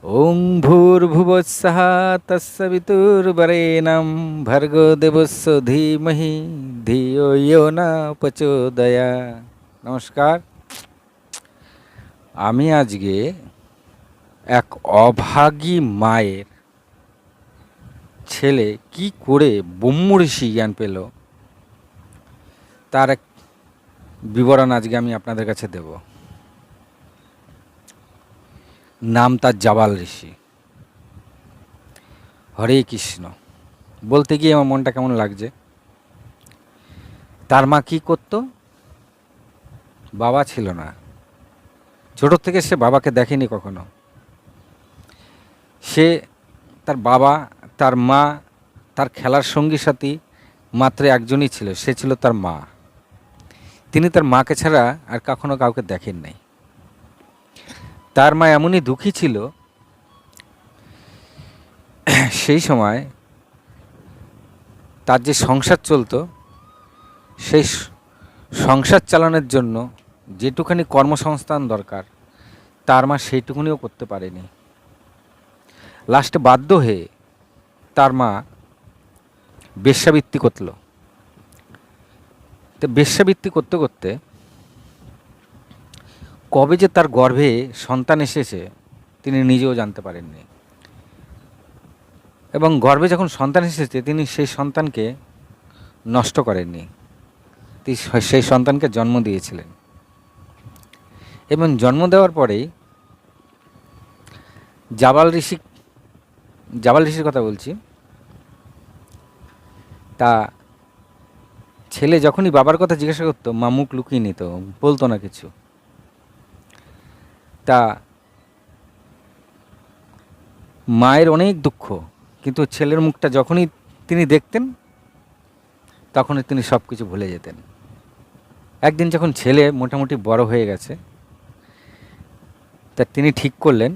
ওং ভূর্ভুবস্সঃ তস্সবিতুর্বরেণ্যং ভর্গো দেবস্য ধীমহি ধিয়ো ইয়ো ন প্রচোদয়াৎ। নমস্কার। আমি আজকে এক অভাগী মায়ের ছেলে কি করে ব্রহ্মঋষি জ্ঞান পেল তার এক বিবরণ আজকে আমি আপনাদের কাছে দেব। নাম তার জাবাল ঋষি। হরে কৃষ্ণ বলতে গিয়ে আমার মনটা কেমন লাগছে। তার মা কি করতো? বাবা ছিল না, ছোট থেকে সে বাবাকে দেখেনি কখনো। সে তার বাবা, তার মা, তার খেলার সঙ্গী সাথী মাত্র একজনই ছিল, সে ছিল তার মা। তিনি তার মাকে ছাড়া আর কখনো কাউকে দেখেন নাই। তার মা এমনই দুঃখী ছিল, সেই সময় তার যে সংসার চলতো সেই সংসার চালানোর জন্য যেটুখানি কর্মসংস্থান দরকার তার মা সেইটুকুনিও করতে পারেনি। লাস্টে বাধ্য হয়ে তার মা বেশ্যাবৃত্তি করল। তো বেশ্যাবৃত্তি করতে করতে কবে যে তার গর্ভে সন্তান এসেছে তিনি নিজেও জানতে পারেননি, এবং গর্ভে যখন সন্তান এসেছে তিনি সেই সন্তানকে নষ্ট করেননি, তিনি সেই সন্তানকে জন্ম দিয়েছিলেন। এবং জন্ম দেওয়ার পরেই জাবাল ঋষির কথা বলছি, তা ছেলে যখনই বাবার কথা জিজ্ঞাসা করতো মা মুখ লুকিয়ে নিত, বলতো না কিছু। তা মায়ের অনেক দুঃখ, কিন্তু ছেলের মুখটা যখনই তিনি দেখতেন তখনই তিনি সব কিছু ভুলে যেতেন। একদিন যখন ছেলে মোটামুটি বড় হয়ে গেছে, তা তিনি ঠিক করলেন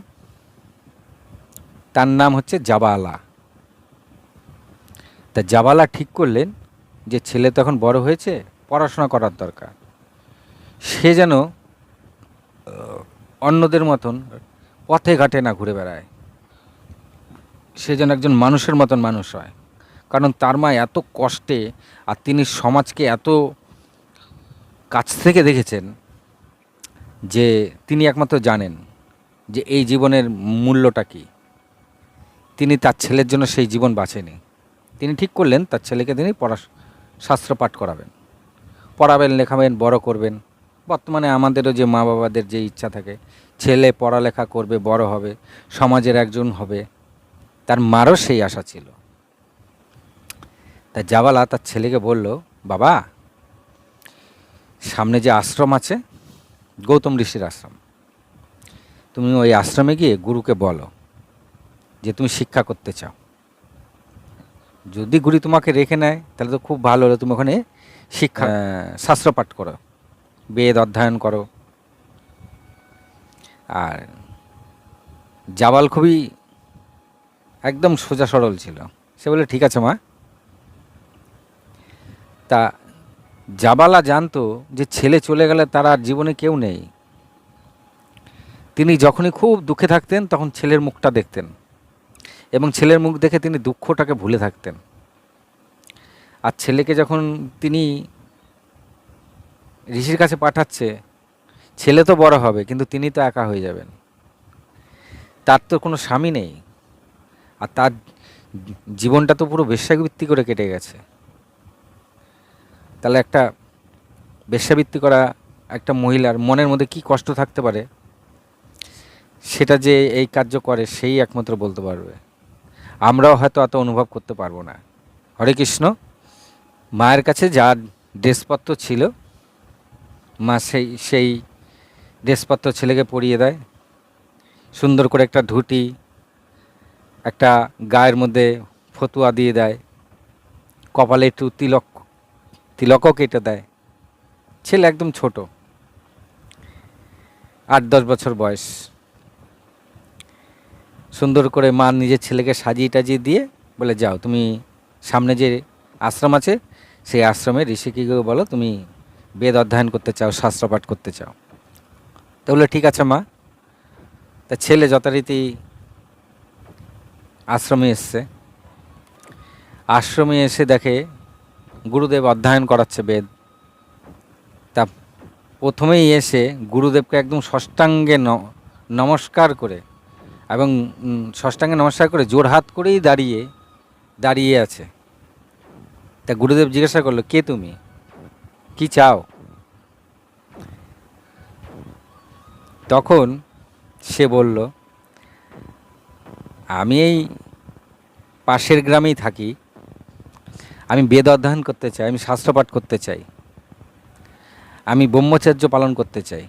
তার নাম হচ্ছে জাবালা। তা জাবালা ঠিক করলেন যে ছেলে তখন বড় হয়েছে, পড়াশোনা করার দরকার, সে যেন অন্যদের মতন পথে ঘাটে না ঘুরে বেড়ায়, সে যেন একজন মানুষের মতন মানুষ হয়। কারণ তার মা এত কষ্টে, আর তিনি সমাজকে এত কাছ থেকে দেখেছেন যে তিনি একমাত্র জানেন যে এই জীবনের মূল্যটা কী। তিনি তার ছেলের জন্য সেই জীবন বাঁচেনি। তিনি ঠিক করলেন তার ছেলেকে তিনি শাস্ত্র পাঠ পড়াবেন, লেখাবেন, বড় করবেন। বর্তমানে আমাদেরও যে মা বাবাদের যে ইচ্ছা থাকে, ছেলে পড়ালেখা করবে, বড় হবে, সমাজের একজন হবে, তার মারও সেই আশা ছিল। তা জাবালা তার ছেলেকে বলল, বাবা, সামনে যে আশ্রম আছে গৌতম ঋষির আশ্রম, তুমি ওই আশ্রমে গিয়ে গুরুকে বলো যে তুমি শিক্ষা করতে চাও। যদি গুরু তোমাকে রেখে নেয় তাহলে তো খুব ভালো হলো, তুমি ওখানে শিক্ষা শাস্ত্র পাঠ করো, বেদ অধ্যয়ন করো। আর জাবাল খুবই একদম সোজা সরল ছিল, সে বলে ঠিক আছে মা। তা জাবালা জানতো যে ছেলে চলে গেলে তার আর জীবনে কেউ নেই। তিনি যখনই খুব দুঃখে থাকতেন তখন ছেলের মুখটা দেখতেন, এবং ছেলের মুখ দেখে তিনি দুঃখটাকে ভুলে থাকতেন। আর ছেলেকে যখন তিনি ঋষির কাছে পাঠাচ্ছে, ছেলে তো বড় হবে কিন্তু তিনি তো একা হয়ে যাবেন, তার তো কোনো স্বামী নেই, আর তার জীবনটা তো পুরো বেশ্যাবৃত্তি করে কেটে গেছে। তাহলে একটা বেশ্যাবৃত্তি করা একটা মহিলার মনের মধ্যে কী কষ্ট থাকতে পারে, সেটা যে এই কার্য করে সেই একমাত্র বলতে পারবে। আমরাও হয়তো অত অনুভব করতে পারবো না। হরে কৃষ্ণ। মায়ের কাছে যা ড্রেসপত্র ছিল মা সেই ড্রেসপত্র ছেলেকে পরিয়ে দেয়। সুন্দর করে একটা ধুতি, একটা গায়ের মধ্যে ফতুয়া দিয়ে দেয়, কপালে একটু তিলকও কেটে দেয়। ছেলে একদম ছোট, 8-10 বছর বয়স। সুন্দর করে মা নিজের ছেলেকে সাজিয়ে টাজিয়ে দিয়ে বলে, যাও তুমি সামনে যে আশ্রম আছে সেই আশ্রমে ঋষিকে বলো তুমি বেদ অধ্যয়ন করতে চাও, শাস্ত্রপাঠ করতে চাও। তো বলে ঠিক আছে মা। তা ছেলে যথারীতি আশ্রমে এসছে। আশ্রমে এসে দেখে গুরুদেব অধ্যয়ন করাচ্ছে বেদ। তা প্রথমেই এসে গুরুদেবকে একদম ষষ্ঠাঙ্গে নমস্কার করে, এবং ষষ্ঠাঙ্গে নমস্কার করে জোড়হাত করেই দাঁড়িয়ে আছে। তা গুরুদেব জিজ্ঞাসা করলো, কে তুমি, কি চাও? তখন সে বলল, আমি এই পাশের গ্রামেই থাকি, আমি বেদ অধ্যয়ন করতে চাই, আমি শাস্ত্রপাঠ করতে চাই, আমি ব্রহ্মচর্য পালন করতে চাই।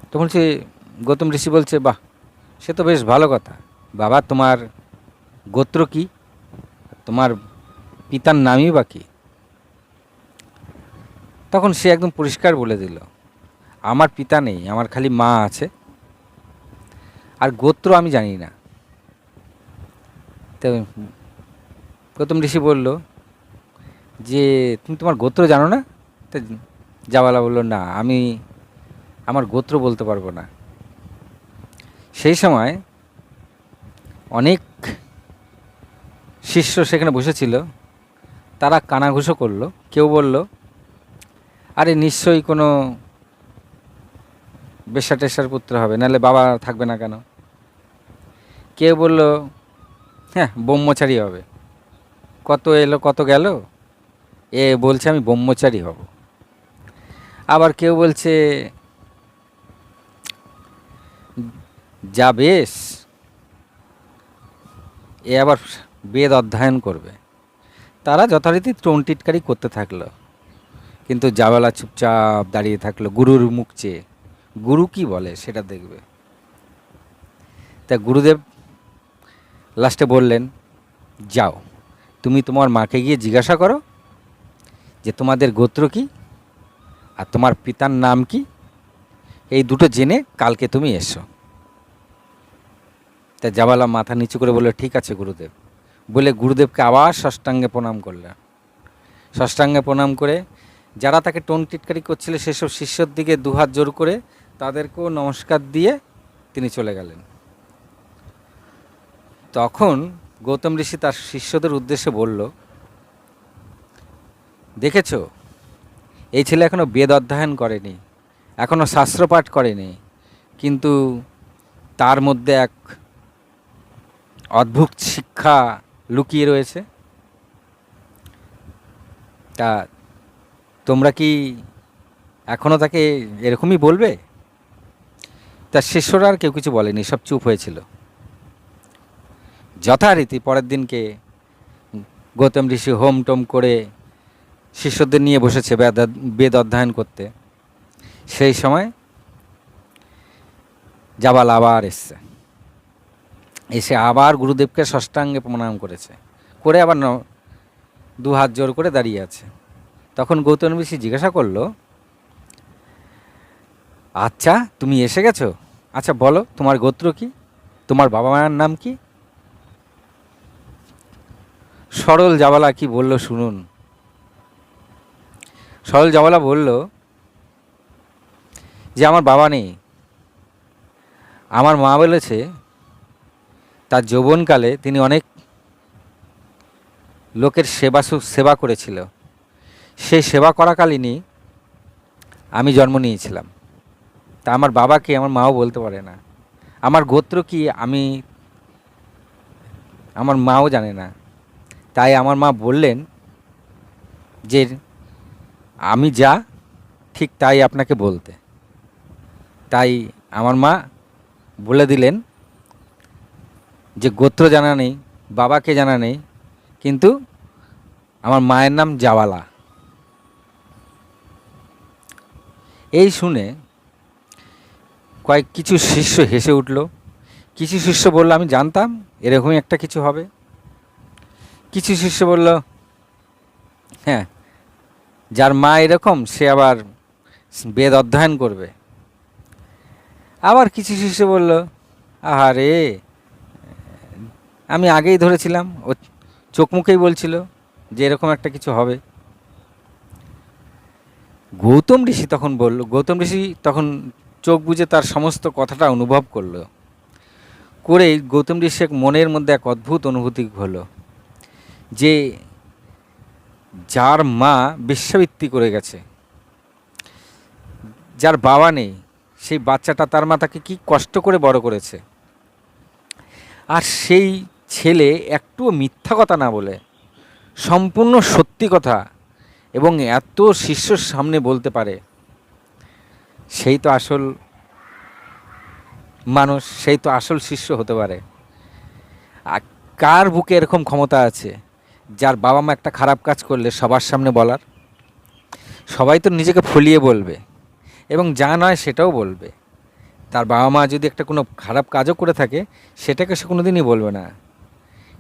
তো বলছে, গৌতম ঋষি বলছে, বাহ, সে তো বেশ ভালো কথা। বাবা, তোমার গোত্র কি, তোমার পিতার নামই বা কি? তখন সে একদম পরিষ্কার বলে দিল, আমার পিতা নেই, আমার খালি মা আছে, আর গোত্র আমি জানি না। তো গৌতম ঋষি বলল যে, তুমি তোমার গোত্র জানো না? তো জাবালা বলল, না, আমি আমার গোত্র বলতে পারবো না। সেই সময় অনেক শিষ্য সেখানে বসেছিল, তারা কানাঘুষো করলো। কেউ বলল, আরে নিশ্চয়ই কোনো বেশ্যা টেশ্যার পুত্র হবে, নাহলে বাবা থাকবে না কেন? কেউ বলল, হ্যাঁ, ব্রহ্মচারী হবে, কত এলো কত গেল, এ বলছে আমি ব্রহ্মচারী হব। আবার কেউ বলছে, যা বেশ, এ আবার বেদ অধ্যয়ন করবে। তারা যথারীতি টোনটিটকারি করতে থাকলো, কিন্তু জাবালা চুপচাপ দাঁড়িয়ে থাকলো, গুরুর মুখ চেয়ে। গুরু কি বলে সেটা দেখবে। তা গুরুদেব লাস্টে বললেন, যাও, তুমি তোমার মাকে গিয়ে জিজ্ঞাসা করো যে তোমাদের গোত্র কি আর তোমার পিতার নাম কি, এই দুটো জেনে কালকে তুমি এসো। তা জাবালা মাথা নিচু করে বলল, ঠিক আছে গুরুদেব, বলে গুরুদেবকে আবার ষষ্ঠাঙ্গে প্রণাম করলেন। ষষ্ঠাঙ্গে প্রণাম করে যারা তাকে টোন টিটকারি করছিল সেসব শিষ্যর দিকে দুহাত জোর করে তাদেরকেও নমস্কার দিয়ে তিনি চলে গেলেন। তখন গৌতম ঋষি তার শিষ্যদের উদ্দেশ্যে বলল, দেখেছো, এই ছেলে এখনও বেদ অধ্যয়ন করেনি, এখনও শাস্ত্রপাঠ করেনি, কিন্তু তার মধ্যে এক অদ্ভুত শিক্ষা লুকিয়ে রয়েছে। তা তোমরা কি এখনও তাকে এরকমই বলবে? তার শিষ্যরা আর কেউ কিছু বলেনি, সব চুপ হয়েছিল। যথারীতি পরের দিনকে গৌতম ঋষি হোম টোম করে শিষ্যদের নিয়ে বসেছে বেদ অধ্যয়ন করতে। সেই সময় জাবাল আবার এসে আবার গুরুদেবকে ষষ্ঠাঙ্গে প্রণাম করেছে, করে আবার দু হাত জোর করে দাঁড়িয়ে আছে। তখন গৌতম ঋষি জিজ্ঞাসা করলো, আচ্ছা, তুমি এসে গেছো, আচ্ছা বলো তোমার গোত্র কি, তোমার বাবা মায়ের নাম কি? সরল জাবালা কি বলল শুনুন। সরল জাবালা বলল যে, আমার বাবা নেই, আমার মা বলেছে তার যৌবনকালে তিনি অনেক লোকের সেবা করেছিল, সেই সেবা করাকালীনই আমি জন্ম নিয়েছিলাম। তা আমার বাবাকে আমার মাও বলতে পারে না, আমার গোত্র কি আমার মাও জানে না। তাই আমার মা বললেন যে আমি যা ঠিক তাই আপনাকে বলতে। তাই আমার মা বলে দিলেন যে গোত্র জানা নেই, বাবাকে জানা নেই, কিন্তু আমার মায়ের নাম জাওয়ালা। এই শুনে কিছু শিষ্য হেসে উঠল। কিছু শিষ্য বলল, আমি জানতাম এরকমই একটা কিছু হবে। কিছু শিষ্য বলল, হ্যাঁ, যার মা এরকম সে আবার বেদ অধ্যয়ন করবে। আবার কিছু শিষ্য বলল, আহারে, আমি আগেই ধরেছিলাম, ও চোখ মুখেই বলছিল যে এরকম একটা কিছু হবে। গৌতম ঋষি তখন চোখ বুজে তার সমস্ত কথাটা অনুভব করলো, করেই গৌতম ঋষির মনের মধ্যে এক অদ্ভুত অনুভূতি হলো যে যার মা বেশ্যাবৃত্তি করে গেছে, যার বাবা নেই, সেই বাচ্চাটা তার মা তাকে কী কষ্ট করে বড় করেছে, আর সেই ছেলে একটুও মিথ্যা কথা না বলে সম্পূর্ণ সত্যি কথা এবং এত শিষ্যর সামনে বলতে পারে, সেই তো আসল মানুষ, সেই তো আসল শিষ্য হতে পারে। আর কার বুকে এরকম ক্ষমতা আছে যার বাবা মা একটা খারাপ কাজ করলে সবার সামনে বলার? সবাই তো নিজেকে ফুলিয়ে বলবে এবং যা নয় সেটাও বলবে। তার বাবা মা যদি একটা কোনো খারাপ কাজও করে থাকে সেটাকে সে কোনো দিনই বলবে না।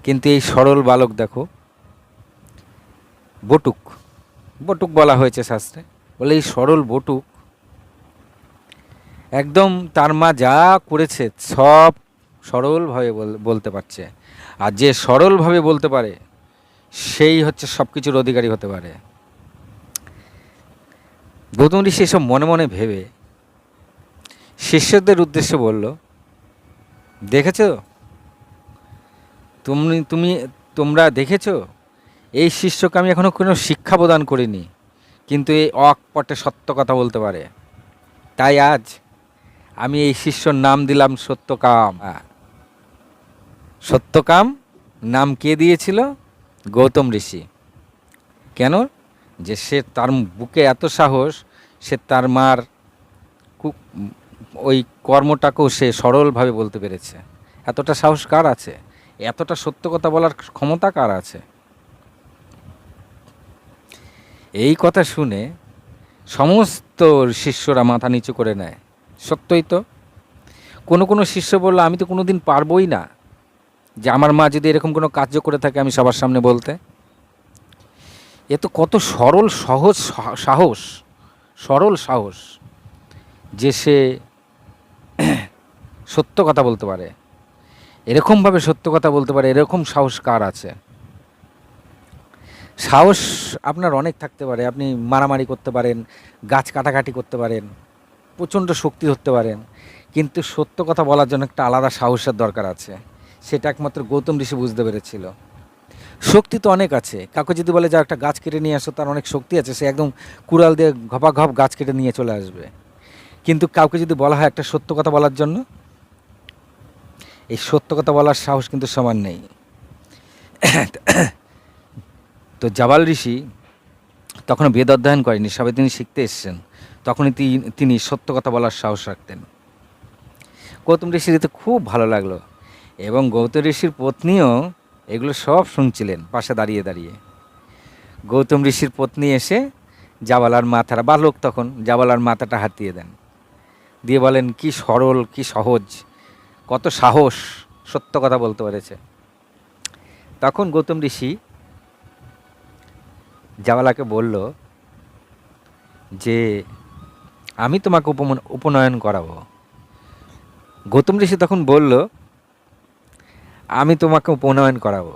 কিন্তু এই সরল বালক দেখো, বটুক, বটুক বলা হয়েছে শাস্ত্রে, বলে এই সরল বটুক একদম তার মা যা করেছে সব সরলভাবে বলতে পারছে। আর যে সরলভাবে বলতে পারে সেই হচ্ছে সব কিছুর অধিকারী হতে পারে। গৌতম ঋষি এসব মনে মনে ভেবে শিষ্যদের উদ্দেশ্যে বলল, দেখেছ তোমরা দেখেছ, এই শিষ্যকে আমি এখনও কোনো শিক্ষা প্রদান করিনি, কিন্তু এই অকপটে সত্য কথা বলতে পারে। তাই আজ আমি এই শিষ্যর নাম দিলাম সত্যকাম। সত্যকাম নাম কে দিয়েছিল? গৌতম ঋষি। কেন? যে সে তার বুকে এত সাহস, সে তার মার ওই কর্মটাকেও সে সরলভাবে বলতে পেরেছে। এতটা সাহস কার আছে? এতটা সত্য কথা বলার ক্ষমতা কার আছে? এই কথা শুনে সমস্ত শিষ্যরা মাথা নিচু করে নেয়। সত্যই তো। কোনো শিষ্য বলল, আমি তো কোনো দিন পারবই না যে আমার মা যদি এরকম কোনো কার্য করে থাকে আমি সবার সামনে বলতে। এ তো কত সরল সহজ সাহস, সরল সাহস যে সে সত্য কথা বলতে পারে, এরকমভাবে সত্য কথা বলতে পারে। এরকম সাহস কার আছে? সাহস আপনার অনেক থাকতে পারে, আপনি মারামারি করতে পারেন, গাছ কাটাকাটি করতে পারেন, প্রচণ্ড শক্তি ধরতে পারেন, কিন্তু সত্য কথা বলার জন্য একটা আলাদা সাহসের দরকার আছে। সেটা একমাত্র গৌতম ঋষি বুঝতে পেরেছিল। শক্তি তো অনেক আছে, কাউকে যদি বলে যা একটা গাছ কেটে নিয়ে আসো, তার অনেক শক্তি আছে, সে একদম কুড়াল দিয়ে ঘপাঘপ গাছ কেটে নিয়ে চলে আসবে। কিন্তু কাউকে যদি বলা হয় একটা সত্য কথা বলার জন্য, এই সত্য কথা বলার সাহস কিন্তু সমান নেই। তো জাবাল ঋষি তখন বেদ অধ্যয়ন করেনি, সবে তিনি শিখতে এসেছেন, তখনই তিনি সত্য কথা বলার সাহস রাখতেন। গৌতম ঋষির এতে খুব ভালো লাগলো এবং গৌতম ঋষির পত্নীও এগুলো সব শুনছিলেন পাশে দাঁড়িয়ে দাঁড়িয়ে। গৌতম ঋষির পত্নী এসে জাবালার মাথাটা, বালক তখন, জাবালার মাথাটা হাতিয়ে দেন, দিয়ে বলেন, কি সরল, কি সহজ, কত সাহস, সত্য কথা বলতে পেরেছে। তখন গৌতম ঋষি জাবালাকে বলল যে আমি তোমাকে উপনয়ন করাবো। গৌতম ঋষি তখন বলল, আমি তোমাকে উপনয়ন করাবো,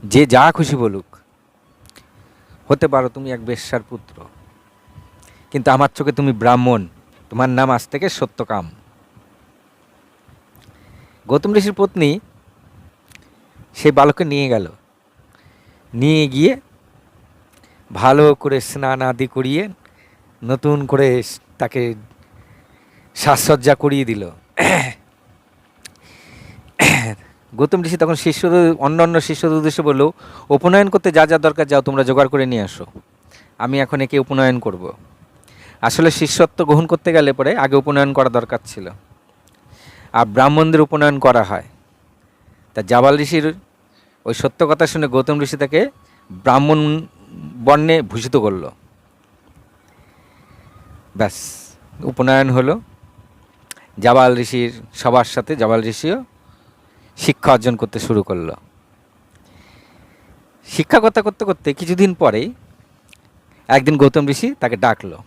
যে যা খুশি বলুক, হতে পারো তুমি এক বেশ্যার পুত্র, কিন্তু আমার চোখে তুমি ব্রাহ্মণ, তোমার নাম আজ থেকে সত্যকাম। গৌতম ঋষির পত্নী সেই বালককে নিয়ে গেল, নিয়ে গিয়ে ভালো করে স্নান আদি করিয়ে নতুন করে তাকে সাজসজ্জা করিয়ে দিল। গৌতম ঋষি তখন অন্য শিষ্যদের উদ্দেশ্যে বলল, উপনয়ন করতে যা যা দরকার যাও তোমরা জোগাড় করে নিয়ে আসো, আমি এখন একে উপনয়ন করব। আসলে শিষ্যত্ব গ্রহণ করতে গেলে পরে আগে উপনয়ন করা দরকার ছিল, আর ব্রাহ্মণদের উপনয়ন করা হয়। তা জাবাল ঋষির ওই সত্য কথা শুনে গৌতম ঋষি তাকে ব্রাহ্মণ বর্ণে ভূষিত করল। ব্যাস, উপনয়ন হলো। জাবাল ঋষির সবার সাথে জাবাল ঋষিও শিক্ষা অর্জন করতে শুরু করলো। শিক্ষাকতা করতে করতে কিছুদিন পরেই একদিন গৌতম ঋষি তাকে ডাকলো,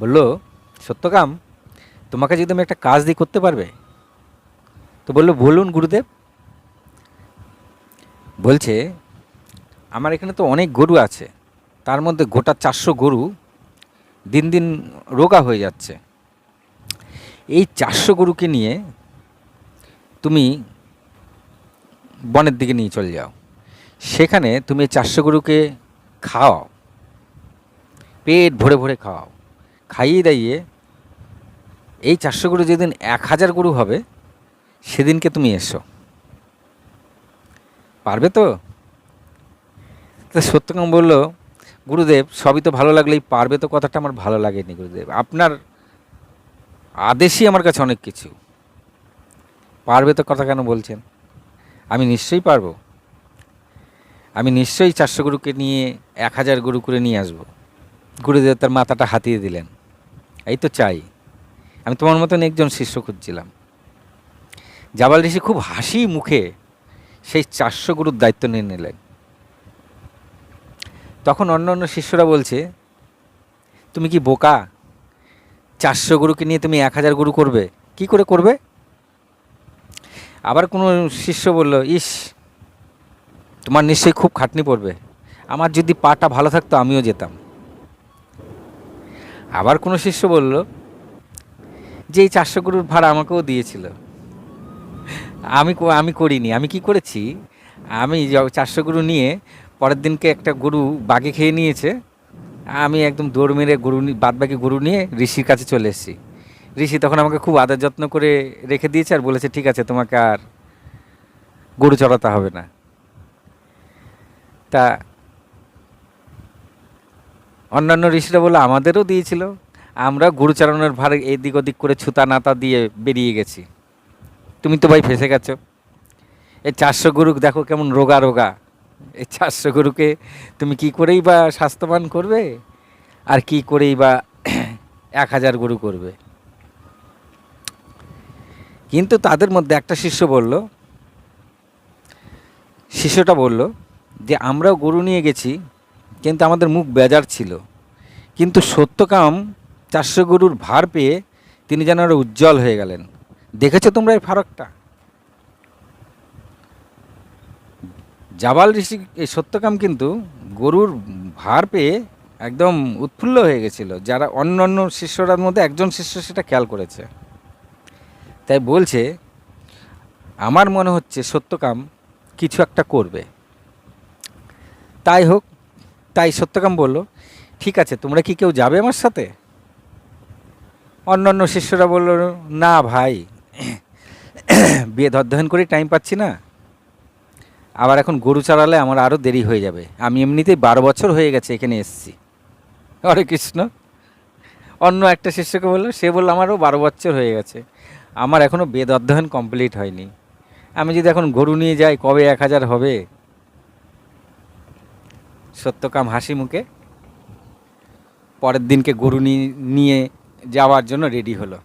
বলল, সত্যকাম, তোমাকে যদি আমি একটা কাজ দিই করতে পারবে? তো বললো, বলুন গুরুদেব। বলছে, আমার এখানে তো অনেক গরু আছে, তার মধ্যে গোটা 400 গরু দিন দিন রোগা হয়ে যাচ্ছে। এই 400 গরুকে নিয়ে তুমি বনের দিকে নিয়ে চলে যাও, সেখানে তুমি 400 গরুকে খাওয়াও, পেট ভরে ভরে খাওয়াও, খাইয়ে দাইয়ে এই 400 গরু যেদিন 1000 গরু হবে সেদিনকে তুমি এসো। পারবে তো? তো সত্যকাম বলল, গুরুদেব সবই তো ভালো লাগলেই পারবে তো কথাটা আমার ভালো লাগেনি গুরুদেব, আপনার আদেশই আমার কাছে অনেক কিছু। পারবে তো কথা কেন বলছেন? আমি নিশ্চয়ই পারবো, আমি নিশ্চয়ই 400 গরুকে নিয়ে 1000 গরু করে নিয়ে আসবো। গুরুদেব তার মাথাটা হাতিয়ে দিলেন, এই তো চাই, আমি তোমার মতন একজন শিষ্য খুঁজছিলাম। জাবাল ঋষি খুব হাসি মুখে সেই 400 গরুর দায়িত্ব নিয়ে নিলেন। তখন অন্য অন্য শিষ্যরা বলছে, তুমি কি বোকা? 400 গরুকে নিয়ে তুমি 1000 গরু করবে? কি করে করবে? আবার কোনো শিষ্য বলল, ইস, তোমার নিশ্চয়ই খুব খাটনি পড়বে, আমার যদি পাটা ভালো থাকতো আমিও যেতাম। আবার কোনো শিষ্য বলল যে এই 400 গরুর ভাড়া আমাকেও দিয়েছিল, আমি করিনি। আমি কি করেছি, আমি 400 গরু নিয়ে পরের দিনকে একটা গরু বাঘে খেয়ে নিয়েছে, আমি একদম দৌড় মেরে বাদ বাকি গরু নিয়ে ঋষির কাছে চলে এসেছি। ঋষি তখন আমাকে খুব আদর যত্ন করে রেখে দিয়েছে আর বলেছে, ঠিক আছে, তোমাকে আর গরু চড়াতে হবে না। তা অন্যান্য ঋষিরা বলে, আমাদেরও দিয়েছিল, আমরা গরু চালানোর ভার এদিক ওদিক করে ছুতা নাতা দিয়ে বেরিয়ে গেছি, তুমি তো ভাই ফেসে গেছো। এই 400 গরু দেখো কেমন রোগা রোগা, এই 400 গরুকে তুমি কি করেই বা স্বাস্থ্যবান করবে, আর কি করেই বা 1000 গরু করবে। কিন্তু তাদের মধ্যে একটা শিষ্যটা বলল যে আমরাও গরু নিয়ে গেছি, কিন্তু আমাদের মুখ বেজার ছিল, কিন্তু সত্যকাম 400 গরুর ভার পেয়ে তিনি যেন আরো উজ্জ্বল হয়ে গেলেন। দেখেছো তোমরা এই ফারাকটা? জাবাল ঋষি এই সত্যকাম কিন্তু গরুর ভার পেয়ে একদম উৎফুল্ল হয়ে গেছিল, যারা অন্য অন্য শিষ্যরার মধ্যে একজন শিষ্য সেটা খেয়াল করেছে। তাই বলছে, আমার মনে হচ্ছে সত্যকাম কিছু একটা করবে, তাই হোক। তাই সত্যকাম বলল, ঠিক আছে, তোমরা কি কেউ যাবে আমার সাথে? অন্য অন্য শিষ্যরা বলল, না ভাই, বিয়ে অধ্যয়ন করে টাইম পাচ্ছি না, আবার এখন গরু চালালে আমার আরও দেরি হয়ে যাবে, আমি এমনিতেই 12 বছর হয়ে গেছে এখানে এসেছি। হরে কৃষ্ণ। অন্য একটা শিষ্যকে বললো, সে বলল, আমারও 12 বছর হয়ে গেছে, আমার এখনও বেদ অধ্যয়ন কমপ্লিট হয়নি, আমি যদি এখন গরু নিয়ে যাই কবে 1000 হবে। সত্যকাম হাসি মুখে পরের দিনকে গরু নিয়ে যাওয়ার জন্য রেডি হলো।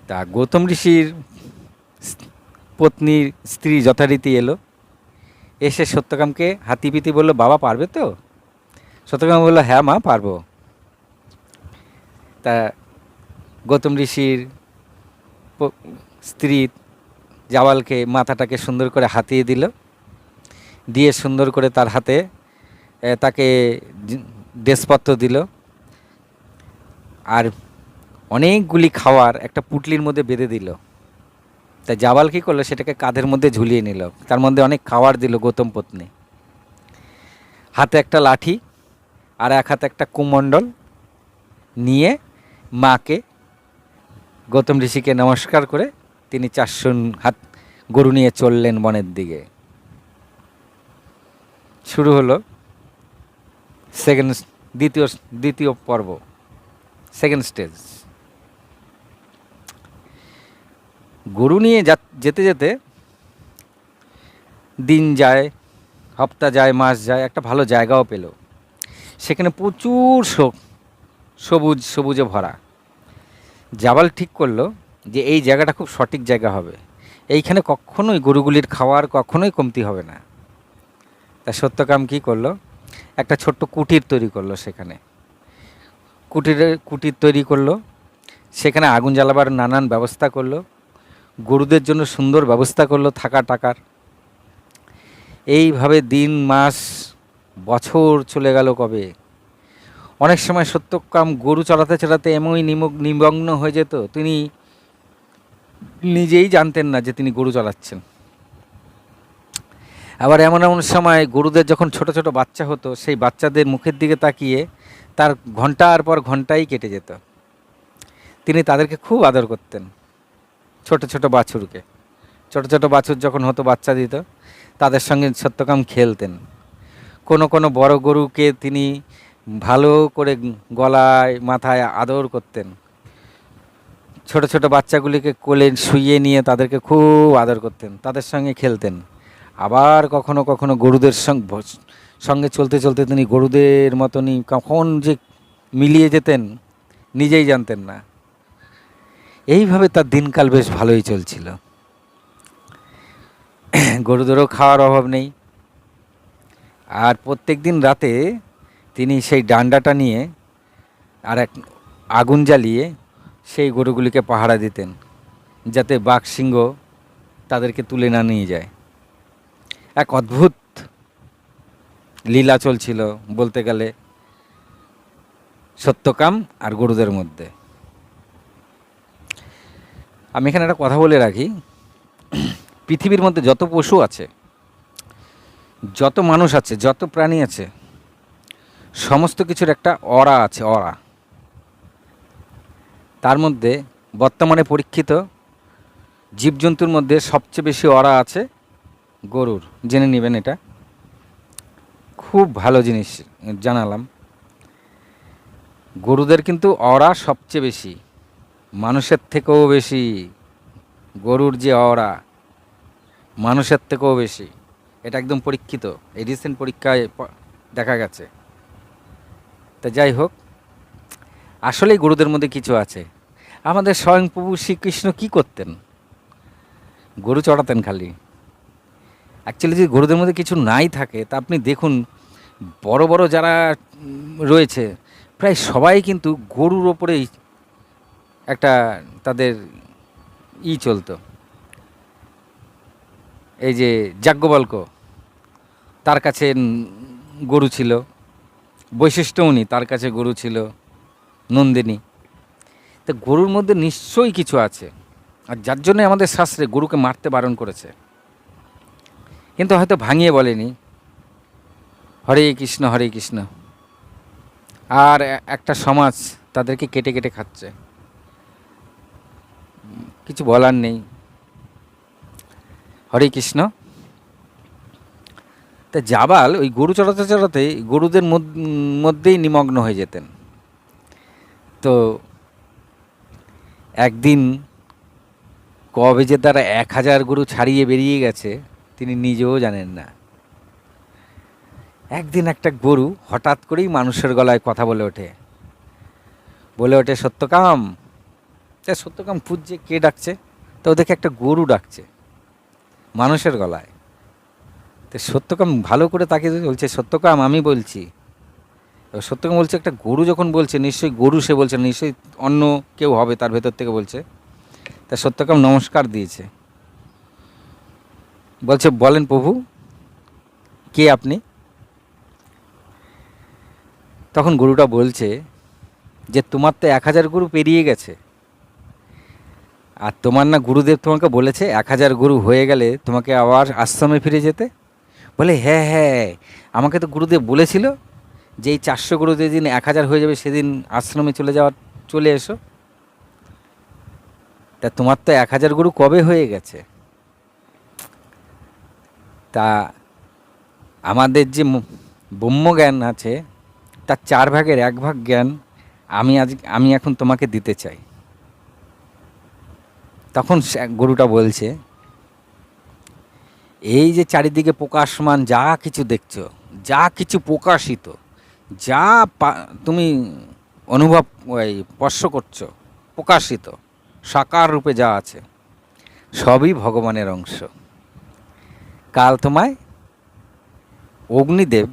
তা গৌতম ঋষির পত্নীর স্ত্রী যথারীতি এলো, এসে সত্যকামকে হাতিপিতি বলল, বাবা পারবে তো? সত্যকাম বললো, হ্যাঁ মা, পারবো। তা গৌতম ঋষির স্ত্রী জাওয়ালকে মাথাটাকে সুন্দর করে হাতিয়ে দিল, দিয়ে সুন্দর করে তার হাতে তাকে ড্রেসপত্র দিল, আর অনেকগুলি খাওয়ার একটা পুটলির মধ্যে বেঁধে দিল। তা জাওয়াল কী করলো, সেটাকে কাঁধের মধ্যে ঝুলিয়ে নিল, তার মধ্যে অনেক খাওয়ার দিল গৌতম পত্নী। হাতে একটা লাঠি আর এক হাতে একটা কুমণ্ডল নিয়ে মাকে, গৌতম ঋষিকে নমস্কার করে তিনি 400 হাত গরু নিয়ে চললেন বনের দিকে। শুরু হলো দ্বিতীয় পর্ব, সেকেন্ড স্টেজ। গরু নিয়ে যেতে যেতে দিন যায়, হপ্তা যায়, মাস যায়, একটা ভালো জায়গাও পেল, সেখানে প্রচুর সবুজে ভরা। জাবাল ঠিক করলো যে এই জায়গাটা খুব সঠিক জায়গা হবে, এইখানে কখনোই গরুগুলির খাওয়ার কখনোই কমতি হবে না। তা সত্যকাম কী করলো, একটা ছোট্ট কুটির তৈরি করলো, সেখানে কুটির তৈরি করলো, সেখানে আগুন জ্বালাবার নানান ব্যবস্থা করলো, গরুদের জন্য সুন্দর ব্যবস্থা করলো টাকার। এইভাবে দিন, মাস, বছর চলে গেল। কবে অনেক সময় সত্যকাম গরু চড়াতে চড়াতে এমনই নিমগ্ন হয়ে যেত, তিনি নিজেই জানতেন না যে তিনি গরু চড়াচ্ছেন। আবার এমন এমন সময় গরুদের যখন ছোট ছোট বাচ্চা হতো, সেই বাচ্চাদের মুখের দিকে তাকিয়ে তার ঘন্টার পর ঘন্টাই কেটে যেত। তিনি তাদেরকে খুব আদর করতেন, ছোট ছোট বাছুরকে। ছোট ছোট বাছুর যখন হতো, বাচ্চা দিত, তাদের সঙ্গে সত্যকাম খেলতেন। কোনো কোনো বড় গরুকে তিনি ভালো করে গলায় মাথায় আদর করতেন। ছোট ছোট বাচ্চাগুলিকে কোলে শুইয়ে নিয়ে তাদেরকে খুব আদর করতেন, তাদের সঙ্গে খেলতেন। আবার কখনো কখনো গরুদের সঙ্গে চলতে চলতে তিনি গরুদের মতনই কখন যে মিলিয়ে যেতেন নিজেই জানতেন না। এইভাবে তার দিনকাল বেশ ভালোই চলছিল। গরুদেরও খাওয়ার অভাব নেই। আর প্রত্যেক দিন রাতে তিনি সেই ডান্ডাটা নিয়ে আর এক আগুন জ্বালিয়ে সেই গরুগুলিকে পাহারা দিতেন, যাতে বাঘ সিংহ তাদেরকে তুলে না নিয়ে যায়। এক অদ্ভুত লীলা চলছিল বলতে গেলে সত্যকাম আর গরুদের মধ্যে। আমি এখানে একটা কথা বলে রাখি, পৃথিবীর মধ্যে যত পশু আছে, যত মানুষ আছে, যত প্রাণী আছে, সমস্ত কিছুর একটা অরা আছে, অরা। তার মধ্যে বর্তমানে পরীক্ষিত জীবজন্তুর মধ্যে সবচেয়ে বেশি অরা আছে গরুর। জেনে নেবেন, এটা খুব ভালো জিনিস জানালাম। গরুদের কিন্তু অরা সবচেয়ে বেশি, মানুষের থেকেও বেশি। গরুর যে অরা মানুষের থেকেও বেশি, এটা একদম পরীক্ষিত, এই রিসেন্ট পরীক্ষায় দেখা গেছে। তা যাই হোক, আসলেই গরুদের মধ্যে কিছু আছে। আমাদের স্বয়ং প্রভু শ্রীকৃষ্ণ কি করতেন? গরু চড়াতেন খালি। অ্যাকচুয়ালি যদি গরুদের মধ্যে কিছু নাই থাকে, তা আপনি দেখুন বড় বড় যারা রয়েছে প্রায় সবাই কিন্তু গরুর ওপরেই একটা তাদের চলতো। এই যে যাজ্ঞবল্ক্য, তার কাছে গরু ছিল। বৈশিষ্ট্যমুনি, তার কাছে গরু ছিল। নন্দিনী। তো গরুর মধ্যে নিশ্চয়ই কিছু আছে, আর যার জন্য আমাদের শাস্ত্রে গরুকে মারতে বারণ করেছে, কিন্তু হয়তো ভাঙিয়ে বলেনি। হরে কৃষ্ণ হরে কৃষ্ণ। আর একটা সমাজ তাদেরকে কেটে কেটে খাচ্ছে, কিছু বলার নেই। হরে কৃষ্ণ। তা জাবাল ওই গরু চড়াতে চড়াতে গরুদের মধ্যেই নিমগ্ন হয়ে যেতেন। তো একদিন কবে যে তারা 1000 গরু ছাড়িয়ে বেরিয়ে গেছে তিনি নিজেও জানেন না। একদিন একটা গরু হঠাৎ করেই মানুষের গলায় কথা বলে ওঠে সত্যকাম। তা সত্যকাম খুঁজছে কে ডাকছে, তো ওদেরকে একটা গরু ডাকছে মানুষের গলায়। তো সত্যকাম ভালো করে তাকে বলছে, সত্যকাম আমি বলছি। সত্যকাম বলছে, একটা গরু যখন বলছে নিশ্চয়ই গরু সে বলছে, নিশ্চয়ই অন্য কেউ হবে তার ভেতর থেকে বলছে। তা সত্যকাম নমস্কার দিয়েছে, বলছে বলেন প্রভু কে আপনি? তখন গরুটা বলছে যে তোমার তো 1000 গরু পেরিয়ে গেছে, আর তোমার না গুরুদেব তোমাকে বলেছে 1000 গরু হয়ে গেলে তোমাকে আবার আশ্রমে ফিরে যেতে। বলে হ্যাঁ হ্যাঁ, আমাকে তো গুরুদেব বলেছিল যে এই 400 গরু যেদিন 1000 হয়ে যাবে সেদিন আশ্রমে চলে এসো। তা তোমার তো 1000 গরু কবে হয়ে গেছে? তা আমাদের যে ব্রহ্মজ্ঞান আছে তার 4 ভাগের 1 ভাগ জ্ঞান আমি এখন তোমাকে দিতে চাই। তখন গরুটা বলছে, এই যে চারিদিকে প্রকাশমান যা কিছু দেখছো, যা কিছু প্রকাশিত, যা তুমি অনুভব স্পর্শ করছো, প্রকাশিত সাকার রূপে যা আছে সবই ভগবানের অংশ। কাল তোমায় অগ্নিদেব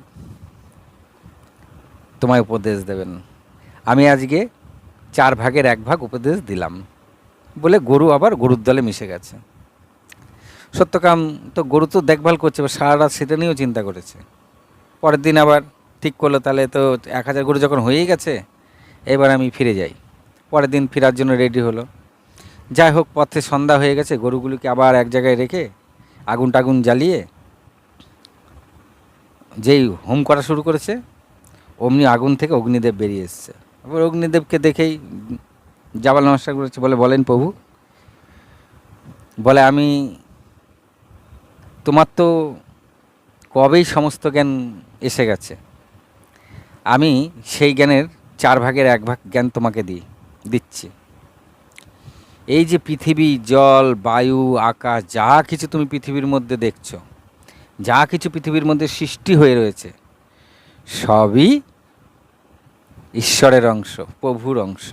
তোমায় উপদেশ দেবেন, আমি আজকে 4 ভাগের 1 ভাগ উপদেশ দিলাম। বলে গরু আবার গরুর দলে মিশে গেছে। সত্যকাম তো গরু তো দেখভাল করছে, সারা রাত সেটা নিয়েও চিন্তা করেছে। পরের দিন আবার ঠিক করলো, তাহলে তো 1000 গরু যখন হয়েই গেছে এবার আমি ফিরে যাই। পরের দিন ফেরার জন্য রেডি হলো। যাই হোক, পথে সন্ধ্যা হয়ে গেছে, গরুগুলিকে আবার এক জায়গায় রেখে আগুন টাগুন জ্বালিয়ে যেই হোম করা শুরু করেছে, অমনি আগুন থেকে অগ্নিদেব বেরিয়ে এসছে। এবার অগ্নিদেবকে দেখেই জাবাল নমস্কার করেছে, বলেন প্রভু, বলে আমি তোমার তো কবেই সমস্ত জ্ঞান এসে গেছে, আমি সেই জ্ঞানের 4/1 জ্ঞান তোমাকে দিচ্ছি। এই যে পৃথিবী, জল, বায়ু, আকাশ, যা কিছু তুমি পৃথিবীর মধ্যে দেখছো, যা কিছু পৃথিবীর মধ্যে সৃষ্টি হয়ে রয়েছে, সবই ঈশ্বরের অংশ, প্রভুর অংশ।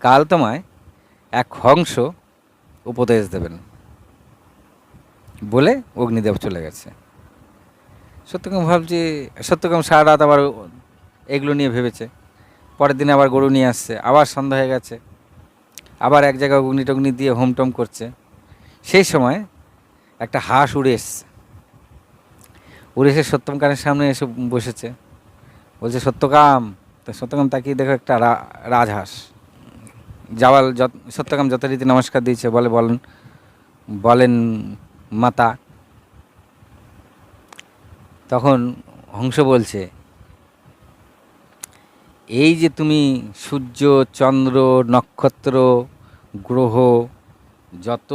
কাল তোমায় এক হংস উপদেশ দেবেন, বলে অগ্নিদেব চলে গেছে। সত্যকাম সারা রাত আবার এগুলো নিয়ে ভেবেছে। পরের দিন আবার গরু নিয়ে আসছে, আবার সন্ধ্যা হয়ে গেছে, আবার এক জায়গায় অগ্নি টগ্নি দিয়ে হোমটম করছে। সেই সময় একটা হাঁস উড়ে এসছে, উড়ে এসে সত্যকামের সামনে এসে বসেছে, বলছে সত্যকাম। তো সত্যকাম তাকিয়ে দেখো একটা রাজহাঁস। সত্যকাম যথারীতি নমস্কার দিয়েছে, বলেন মাতা। তখন হংস বলছে, এই যে তুমি সূর্য, চন্দ্র, নক্ষত্র, গ্রহ, যত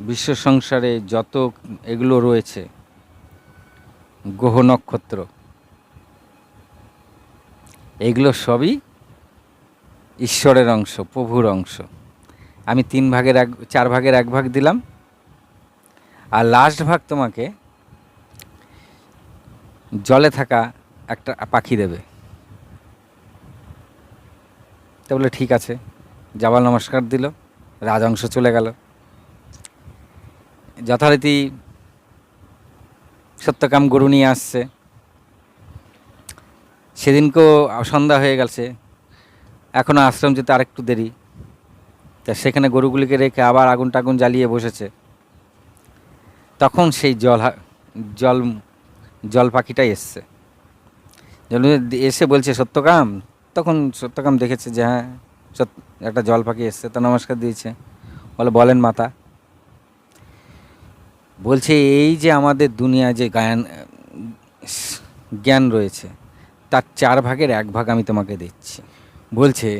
বিশ্ব সংসারে যত এগুলো রয়েছে, গ্রহ নক্ষত্র, এগুলো সবই ঈশ্বরের অংশ, প্রভুর অংশ। আমি 4/1 দিলাম, আর লাস্ট ভাগ তোমাকে জলে থাকা একটা পাখি দেবে। তা বলে ঠিক আছে, জাবাল নমস্কার দিল, রাজংশ চলে গেল। যথারীতি সত্যকাম গরু নিয়ে আসছে, সেদিনকেও সন্ধ্যা হয়ে গেছে, এখনও আশ্রম যেতে আরেকটু দেরি। তা সেখানে গরুগুলিকে রেখে আবার আগুন টাগুন জ্বালিয়ে বসেছে। তখন সেই জল পাখিটাই এসছে, এসে বলছে সত্যকাম। তখন সত্যকাম দেখেছে যে হ্যাঁ, একটা জল পাখি এসছে, তা নমস্কার দিয়েছে, বলেন মাতা। বলছে এই যে আমাদের দুনিয়ায় যে জ্ঞান রয়েছে, তার 4/1 আমি তোমাকে দিচ্ছি। বলছে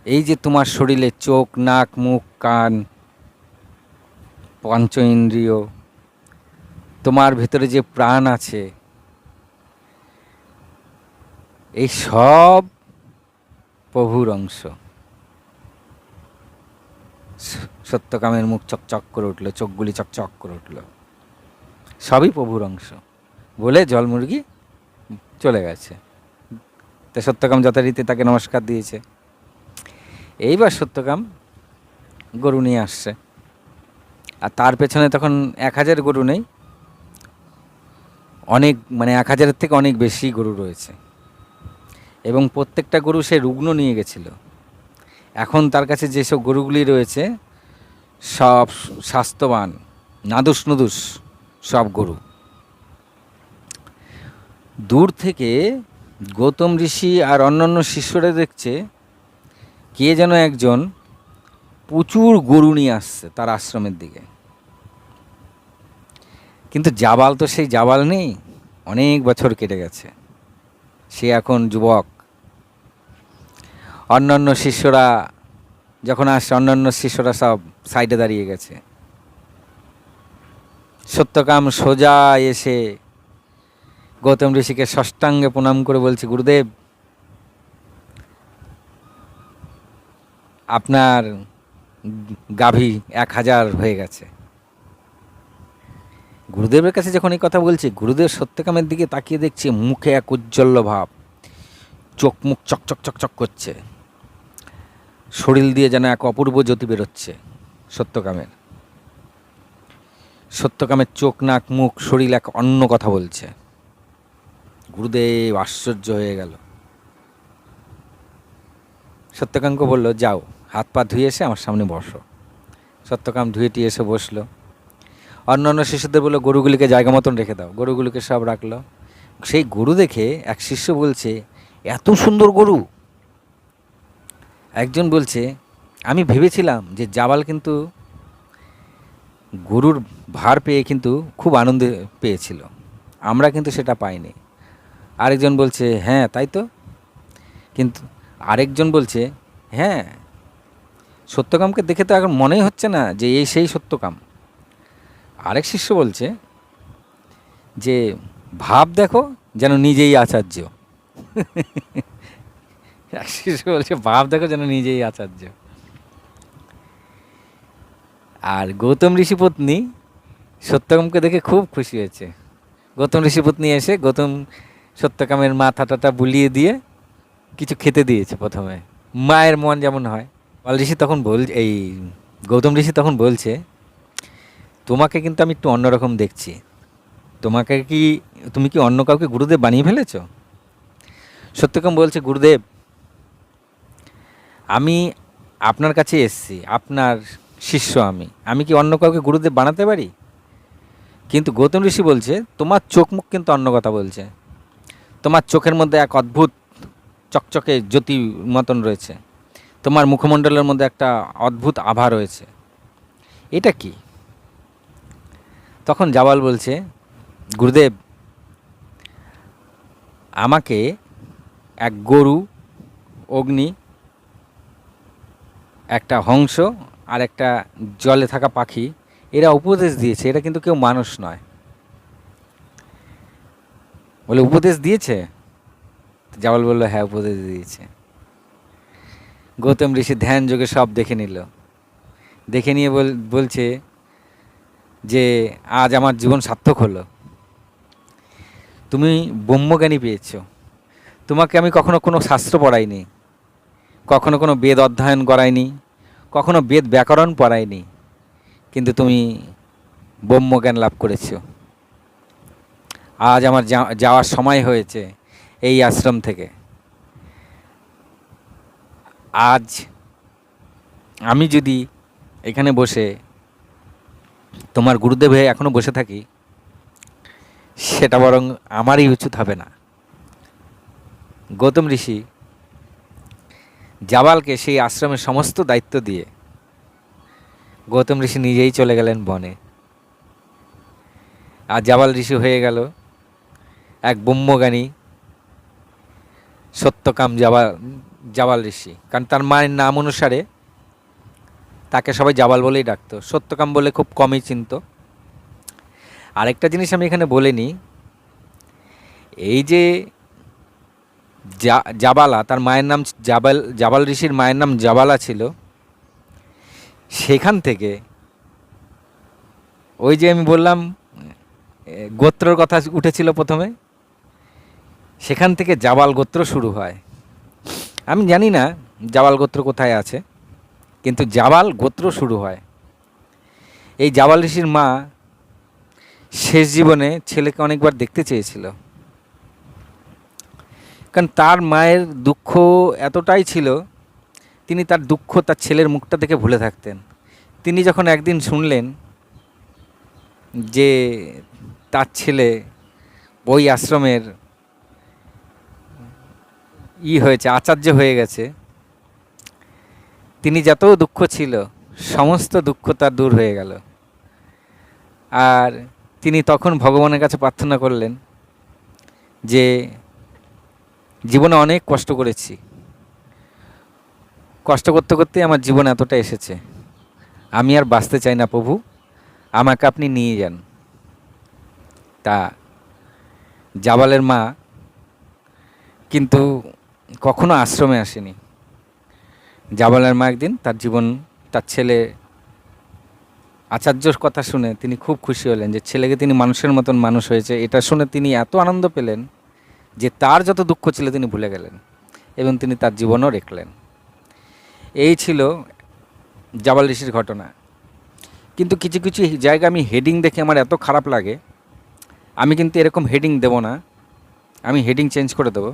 এই যে তোমার শরীরে চোখ, নাক, মুখ, কান, পঞ্চ ইন্দ্রিয়, তোমার ভেতরে যে প্রাণ আছে, এই সব প্রভুর অংশ। সত্যকামের মুখ চকচক করে উঠল, চোখগুলি চকচক করে উঠল, সবই প্রভুর অংশ বলে জলমুরগি চলে গেছে। তা সত্যকাম যথারীতি তাকে নমস্কার দিয়েছে। এইবার সত্যকাম গরু নিয়ে আসছে, আর তার পেছনে তখন 1000 গরু নেই, অনেক, 1000-এর থেকে অনেক বেশি গরু রয়েছে, এবং প্রত্যেকটা গরু সে রুগ্ন নিয়ে গেছিল। এখন তার কাছে যেসব গরুগুলি রয়েছে সব স্বাস্থ্যবান, নাদুস নুদুস সব গরু। দূর থেকে গৌতম ঋষি আর অন্যান্য শিষ্যরা দেখছে কে যেন একজন প্রচুর গরু নিয়ে আসছে তার আশ্রমের দিকে। কিন্তু জাবাল তো সেই জাবাল নেই, অনেক বছর কেটে গেছে, সে এখন যুবক। অন্যান্য শিষ্যরা যখন আসছে, অন্যান্য শিষ্যরা সব সাইডে দাঁড়িয়ে গেছে। সত্যকাম সোজা এসে গৌতম ঋষিকে ষষ্ঠাঙ্গে প্রণাম করে বলছে, গুরুদেব, আপনার গাভী 1000 হয়ে গেছে। গুরুদেবের কাছে যখন এই কথা বলছে, গুরুদেব সত্যকামের দিকে তাকিয়ে দেখছে, মুখে এক উজ্জ্বল ভাব, চোখ মুখ চকচক চকচক করছে, শরীর দিয়ে যেন এক অপূর্ব জ্যোতি বেরোচ্ছে সত্যকামের। সত্যকামের চোখ, নাক, মুখ, শরীর এক অন্য কথা বলছে। গুরুদেব আশ্চর্য হয়ে গেল। সত্যকামকে বলল, যাও হাত পা ধুয়ে এসে আমার সামনে বসো। সত্যকাম ধুয়েটি এসে বসলো। অন্যান্য শিষ্যদের বললো, গরুগুলিকে জায়গা মতন রেখে দাও। গরুগুলিকে সব রাখলো। সেই গরু দেখে এক শিষ্য বলছে, এত সুন্দর গরু। একজন বলছে, আমি ভেবেছিলাম যে জাবাল কিন্তু গুরুর ভার পেয়ে কিন্তু খুব আনন্দ পেয়েছিল, আমরা কিন্তু সেটা পাইনি। আরেকজন বলছে হ্যাঁ তাই তো, কিন্তু আরেকজন বলছে হ্যাঁ সত্যকামকে দেখে তো এখন মনেই হচ্ছে না যে এই সেই সত্যকাম। আরেক শিষ্য বলছে যে ভাব দেখো যেন নিজেই আচার্য। এক শিষ্য বলছে ভাব দেখো যেন নিজেই আচার্য। আর গৌতম ঋষিপত্নী সত্যকামকে দেখে খুব খুশি হয়েছে। গৌতম ঋষিপত্নী এসে গৌতম সত্যকামের মাথাটা বুলিয়ে দিয়ে কিছু খেতে দিয়েছে প্রথমে, মায়ের মন যেমন হয়। পাল ঋষি তখন এই গৌতম ঋষি তখন বলছে তোমাকে কিন্তু আমি একটু অন্যরকম দেখছি, তুমি কি অন্য কাউকে গুরুদেব বানিয়ে ফেলেছো? সত্যকাম বলছে গুরুদেব আমি আপনার কাছে এসেছি, আপনার শিষ্য, আমি কি অন্য কাউকে গুরুদেব বানাতে পারি? কিন্তু গৌতম ঋষি বলছে তোমার চোখ মুখ কিন্তু অন্য কথা বলছে, তোমার চোখের মধ্যে এক অদ্ভুত চকচকে জ্যোতি মতন রয়েছে, তোমার মুখমণ্ডলের মধ্যে একটা অদ্ভুত আভা রয়েছে, এটা কি? তখন জাবাল বলছে গুরুদেব আমাকে এক গরু, অগ্নি, একটা হংস আর একটা জলে থাকা পাখি এরা উপদেশ দিয়েছে, এটা কিন্তু কেউ মানুষ নয়। বলে উপদেশ দিয়েছে? জাবাল বলল হ্যাঁ উপদেশ দিয়েছে। গৌতম ঋষি ধ্যান যোগে সব দেখে নিল, দেখে নিয়ে বলছে যে আজ আমার জীবন সার্থক হলো, তুমি ব্রহ্মজ্ঞানী পেয়েছ, তোমাকে আমি কখনো কোনো শাস্ত্র পড়াইনি, কখনো কোনো বেদ অধ্যয়ন করাইনি, কখনো বেদ ব্যাকরণ পড়াইনি, কিন্তু তুমি ব্রহ্মজ্ঞান লাভ করেছ। আজ আমার যাওয়ার সময় হয়েছে এই আশ্রম থেকে। আজ আমি যদি এখানে বসে তোমার গুরুদেব হয়ে এখনও বসে থাকি, সেটা বরং আমারই উচিত হবে না। গৌতম ঋষি জাবালকে সেই আশ্রমের সমস্ত দায়িত্ব দিয়ে গৌতম ঋষি নিজেই চলে গেলেন বনে। আর জাবাল ঋষি হয়ে গেল এক ব্রহ্মজ্ঞানী সত্যকাম জাবাল ঋষি, কারণ তার মায়ের নাম অনুসারে তাকে সবাই জাবাল বলেই ডাকতো, সত্যকাম বলে খুব কমই চিনত। আরেকটা জিনিস আমি এখানে বলে নিই, এই যে জাবালা, তার মায়ের নাম জাবাল ঋষির মায়ের নাম জাবালা ছিল, সেখান থেকে ওই যে আমি বললাম গোত্রর কথা উঠেছিল প্রথমে, সেখান থেকে জাবাল গোত্র শুরু হয়। আমি জানি না জাবাল গোত্র কোথায় আছে, কিন্তু জাবাল গোত্র শুরু হয়। এই জাবাল ঋষির মা শেষ জীবনে ছেলেকে অনেকবার দেখতে চেয়েছিল, কারণ তার মায়ের দুঃখ এতটাই ছিল, তিনি তার দুঃখ তার ছেলের মুখটা দেখে ভুলে থাকতেন। তিনি যখন একদিন শুনলেন যে তার ছেলে ওই আশ্রমের হয়েছে, আচার্য হয়ে গেছে, তিনি যত দুঃখ ছিল সমস্ত দুঃখ তার দূর হয়ে গেল। আর তিনি তখন ভগবানের কাছে প্রার্থনা করলেন যে জীবনে অনেক কষ্ট করেছি, কষ্ট করতে করতে আমার জীবন এতটা এসেছে, আমি আর বাঁচতে চাই না প্রভু, আমাকে আপনি নিয়ে যান। তা জাবালের মা কিন্তু কখনো আশ্রমে আসেনি। জাবালের মা একদিন তার ছেলে আচার্যর কথা শুনে তিনি খুব খুশি হলেন যে ছেলেকে তিনি মানুষের মতন মানুষ হয়েছে, এটা শুনে তিনি এত আনন্দ পেলেন যে তার যত দুঃখ ছিল তিনি ভুলে গেলেন এবং তিনি তার জীবনও রেখলেন। এই ছিল জাবাল ঋষির ঘটনা। কিন্তু কিছু কিছু জায়গা আমি হেডিং দেখে আমার এত খারাপ লাগে, আমি কিন্তু এরকম হেডিং দেব না, আমি হেডিং চেঞ্জ করে দেবো।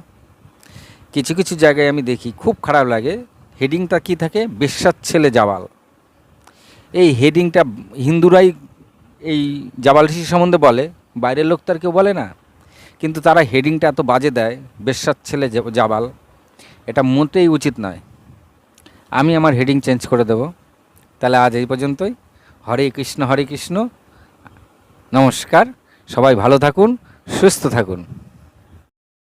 কিছু কিছু জায়গায় আমি দেখি খুব খারাপ লাগে, হেডিংটা কি থাকে, বেশ্যার ছেলে জাবাল। এই হেডিংটা হিন্দুরাই এই জাবাল ঋষি সম্বন্ধে বলে, বাইরের লোক তার কেউ বলে না, কিন্তু তারা হেডিংটা এত বাজে দেয়, বেশ্যার ছেলে জাবাল, এটা মোটেই উচিত নয়। আমি আমার হেডিং চেঞ্জ করে দেব। তাহলে আজ এই পর্যন্তই। হরে কৃষ্ণ হরে কৃষ্ণ। নমস্কার। সবাই ভালো থাকুন, সুস্থ থাকুন।